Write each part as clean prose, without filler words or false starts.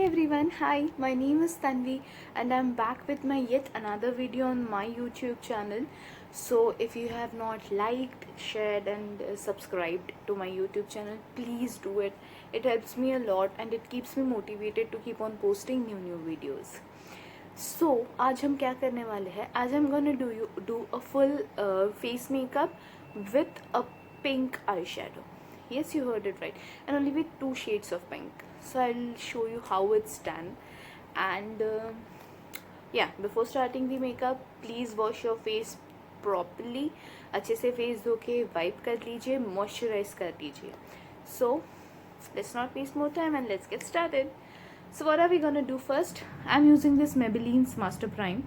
Hey everyone, hi, my name is Tanvi and I'm back with my yet another video on my YouTube channel. So if you have not liked, shared and subscribed to my YouTube channel, please do it. It helps me a lot and it keeps me motivated to keep on posting new videos. So आज हम क्या करने वाले हैं? आज I'm gonna do a full face makeup with a pink eyeshadow. Yes, you heard it right. And only with 2 shades of pink. So I'll show you how it's done. And yeah, before starting the makeup, please wash your face properly. अच्छे से face धो के wipe कर लीजिए, moisturize कर लीजिए. So let's not waste more time and let's get started. So what are we gonna do first? I'm using this Maybelline's Master Prime.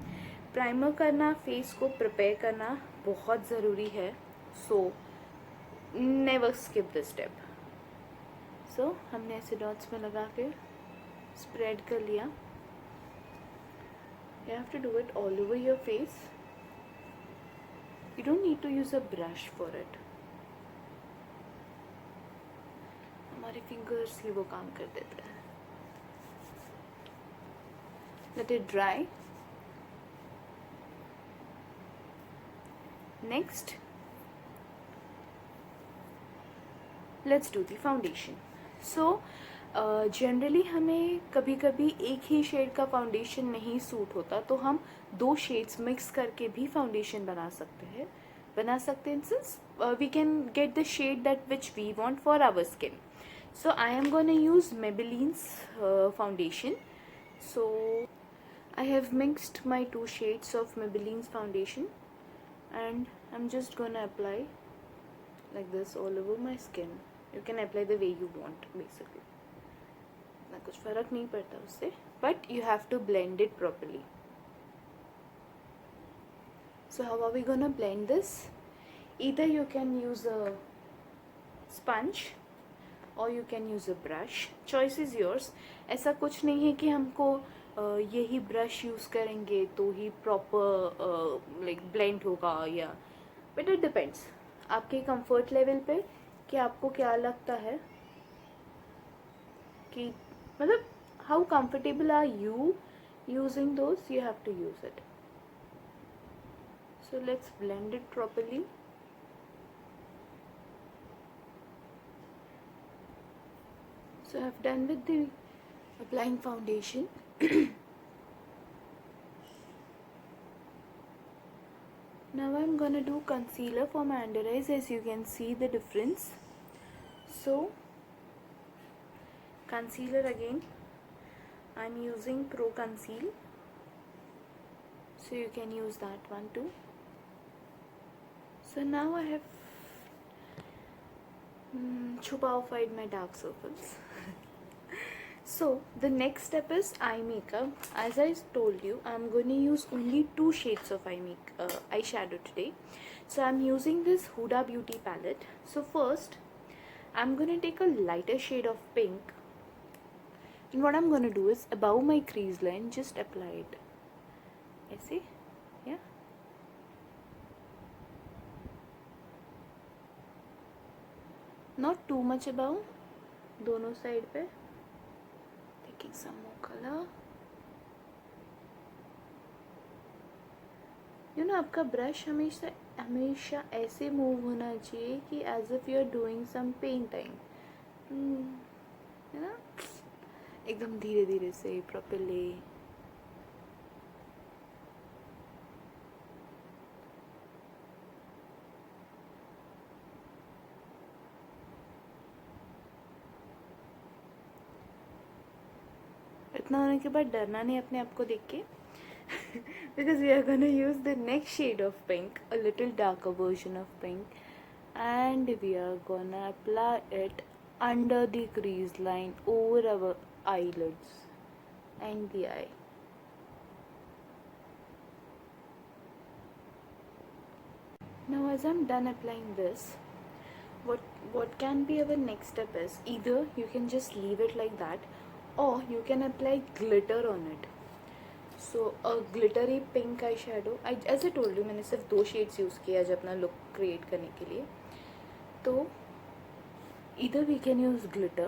Primer करना, face को प्रिपेयर करना बहुत ज़रूरी है. So never skip this step. So हमने ऐसे dots में लगा के स्प्रेड कर लिया. You have to do it all over your face. You don't need to use a brush for it. हमारे फिंगर्स ही वो काम कर देते हैं. Let it dry. Next let's do the foundation. So generally हमें कभी कभी एक ही शेड का फाउंडेशन नहीं सूट होता, तो हम 2 शेड्स मिक्स करके भी फाउंडेशन बना सकते हैं. Since we can get the shade that which we want for our skin. So I am gonna use Maybelline's foundation. So I have mixed my 2 shades of Maybelline's foundation and I'm just gonna apply like this all over my skin. You can apply the way you want basically. ना कुछ फर्क नहीं पड़ता उससे, but you have to blend it properly. So how are we gonna blend this? Either you can use a sponge or you can use a brush. Choice is yours. ऐसा कुछ नहीं है कि हमको यही ब्रश यूज़ करेंगे तो ही proper like blend होगा, या बट इट डिपेंड्स आपके कंफर्ट लेवल पे कि आपको क्या लगता है कि मतलब how comfortable are you using those. You have to use it. So let's blend it properly. So I have done with the applying foundation. Now I'm gonna do concealer for my under eyes. As you can see the difference. So concealer again, I'm using Pro Conceal, so you can use that one too. So now I have छुपाओ my dark circles. So the next step is eye makeup. As I told you, I'm going to use only 2 shades of eyeshadow today. So I'm using this Huda Beauty palette. So first I'm going to take a lighter shade of pink, and what I'm going to do is above my crease line just apply it. ऐसे, yeah. Not too much above, दोनों side पे. Taking some more color. You know, आपका brush हमेशा ऐसे move होना चाहिए कि as if you are doing some painting, है ना, एकदम धीरे धीरे से प्रॉपरली. इतना होने के बाद डरना नहीं अपने आप को देख के. Because we are gonna use the next shade of pink, a little darker version of pink, and we are gonna apply it under the crease line over our eyelids and the eye. Now as I'm done applying this, what can be our next step is either you can just leave it like that or you can apply glitter on it. So a glittery pink eyeshadow. As I told you, मैंने सिर्फ 2 shades use किया आज अपना look create करने के लिए. तो either we can use glitter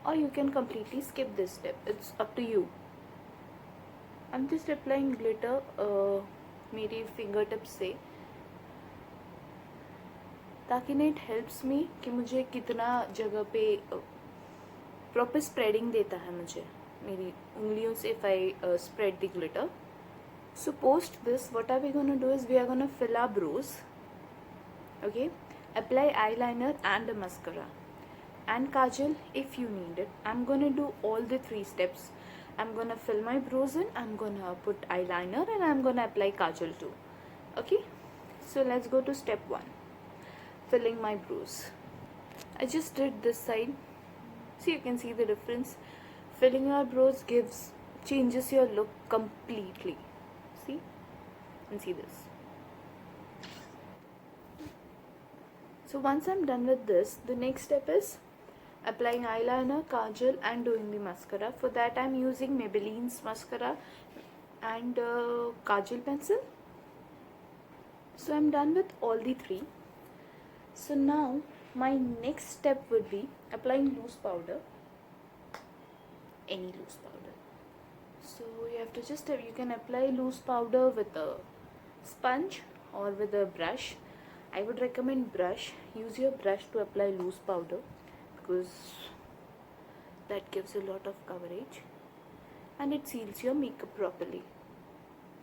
or you can completely skip this step. It's up to you. I'm just applying glitter मेरी finger tips से, ताकि ना it helps me कि मुझे कितना जगह पे प्रॉपर स्प्रेडिंग देता है मुझे मेरी उंगलियों से if I spread the glitter. So post this, what are we gonna do is we are gonna fill our brows. Okay, apply eyeliner and a mascara and kajal if you need it. I'm gonna do all the 3 steps. I'm gonna fill my brows in, I'm gonna put eyeliner, and I'm gonna apply kajal too. Okay, so let's go to step 1, filling my brows. I just did this side, so you can see the difference. Filling your brows changes your look completely. See and see this. So once I'm done with this, the next step is applying eyeliner, kajal and doing the mascara. For that I'm using Maybelline's mascara and kajal pencil. So I'm done with all the 3. So now my next step would be applying loose powder, any loose powder. So you can apply loose powder with a sponge or with a brush. I would recommend brush. Use your brush to apply loose powder because that gives a lot of coverage and it seals your makeup properly.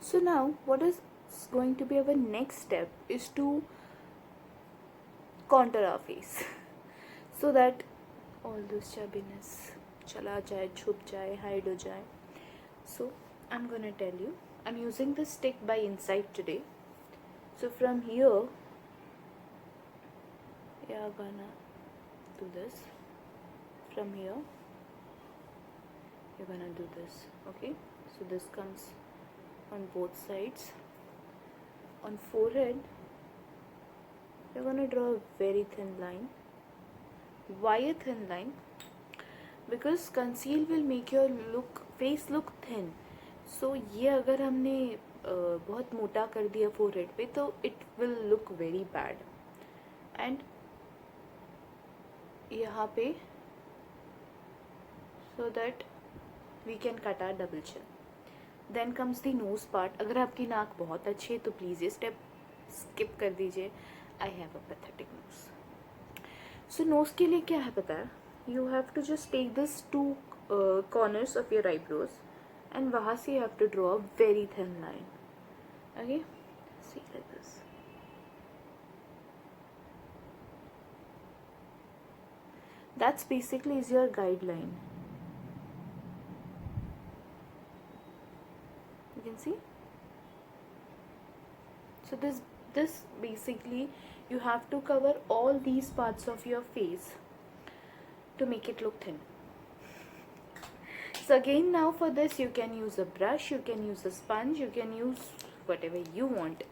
So now what is going to be our next step is to contour our face so that all this chubbiness chala jaye, chup jaye, hide ho jaye. So I'm gonna tell you, I'm using this stick by Insight today. So from here you're gonna do this. From here you're gonna do this. Okay, so this comes on both sides. On forehead you're gonna draw a very thin line. Why a thin line? Because conceal will make your face look thin. So ये अगर हमने बहुत मोटा कर दिया forehead पे तो it will look very bad. And यहाँ पे so that we can cut our double chin. Then comes the nose part. अगर आपकी नाक बहुत अच्छी है तो प्लीज़ ये स्टेप स्किप कर दीजिए. I have a pathetic nose. So nose के लिए क्या है पता है? You have to just take this 2 corners of your eyebrows and वहाँ से you have to draw a very thin line. Okay, see like this. That's basically is your guideline. You can see. So this basically you have to cover all these parts of your face to make it look thin. So again, now for this you can use a brush, you can use a sponge, you can use whatever you want.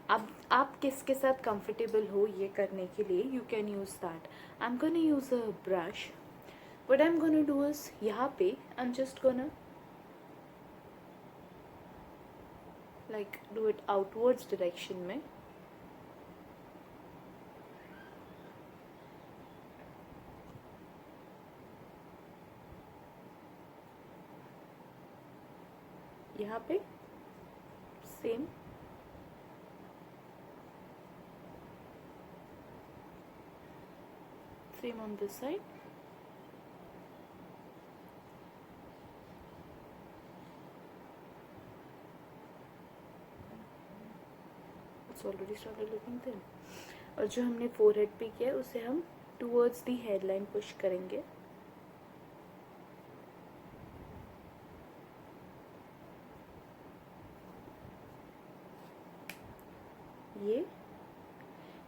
अब आप किसके साथ comfortable हो ये करने के लिए you can use that. I'm gonna use a brush. What I'm gonna do is यहाँ पे I'm just gonna like do it outwards direction में. यहाँ पे same. Same on this side. It's already started looking thin. और जो हमने forehead पे किया उसे हम towards the hairline push करेंगे. ये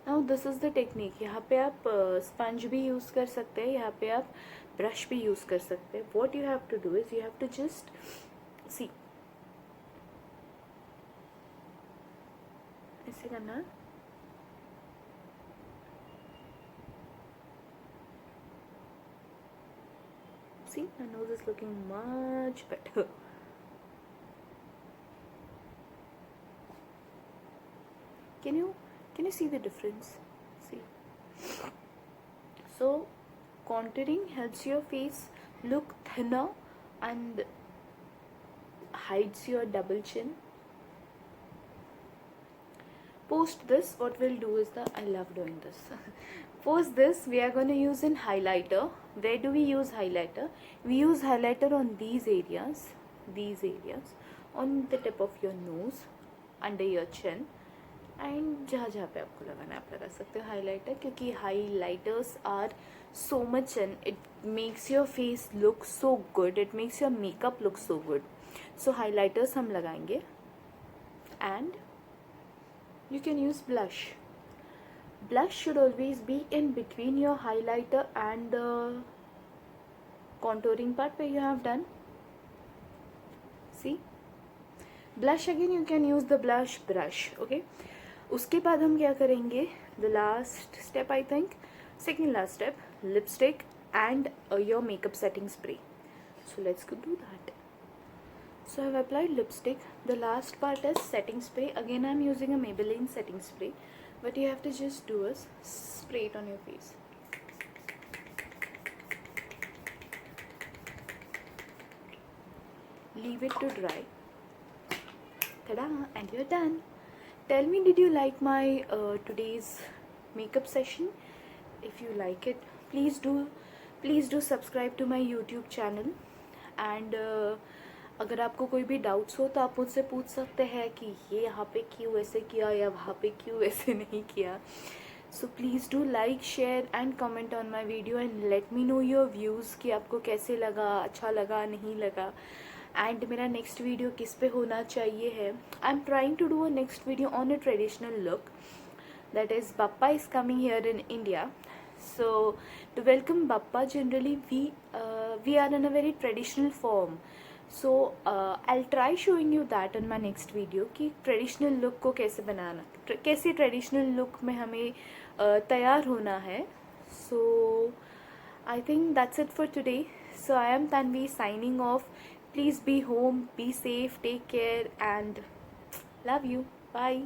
now this is the technique. यहाँ पे आप स्पंज भी यूज़ कर सकते हैं, यहाँ पे आप ब्रश भी यूज़ कर सकते हैं. What you have to do is you have to just see ऐसे करना. See, my nose is looking much better. Can you see the difference? See. So contouring helps your face look thinner and hides your double chin. Post this, what we'll do is I love doing this. Post this, we are going to use in highlighter. Where do we use highlighter? We use highlighter on these areas, on the tip of your nose, under your chin, and जहाँ जहाँ पे आपको लगाना है आप लगा सकते हो हाइलाइटर, क्योंकि highlighters are so much and it makes your face look so good, it makes your makeup look so good. So highlighters हम लगाएंगे and you can use blush. Blush should always be in between your highlighter and the contouring part where you have done. See, blush again you can use the blush brush. Okay, उसके बाद हम क्या करेंगे, the last step, I think second last step, lipstick and your makeup setting spray. So let's go do that. So I've applied lipstick. The last part is setting spray. Again I'm using a Maybelline setting spray, but you have to just do is spray it on your face. Leave it to dry. Ta-da! And you're done. Tell me, did you like my today's makeup session? If you like it, please do subscribe to my YouTube channel. And अगर आपको कोई भी doubts हो तो आप मुझसे पूछ सकते हैं कि ये यहाँ पे क्यों ऐसे किया या वहाँ पे क्यों ऐसे नहीं किया. So please do like, share and comment on my video and let me know your views कि आपको कैसे लगा, अच्छा लगा, नहीं लगा. एंड मेरा नेक्स्ट वीडियो किस पे होना चाहिए है. I am trying to do a next video on a traditional look, that is Bappa is coming here in India. So to welcome Bappa, generally we are in a very traditional form. So I'll try showing you that in my next video कि traditional look को कैसे बनाना, कैसे traditional look में हमें तैयार होना है. So I think that's it for today. So I am Tanvi signing off. Please be home, be safe, take care and love you. Bye.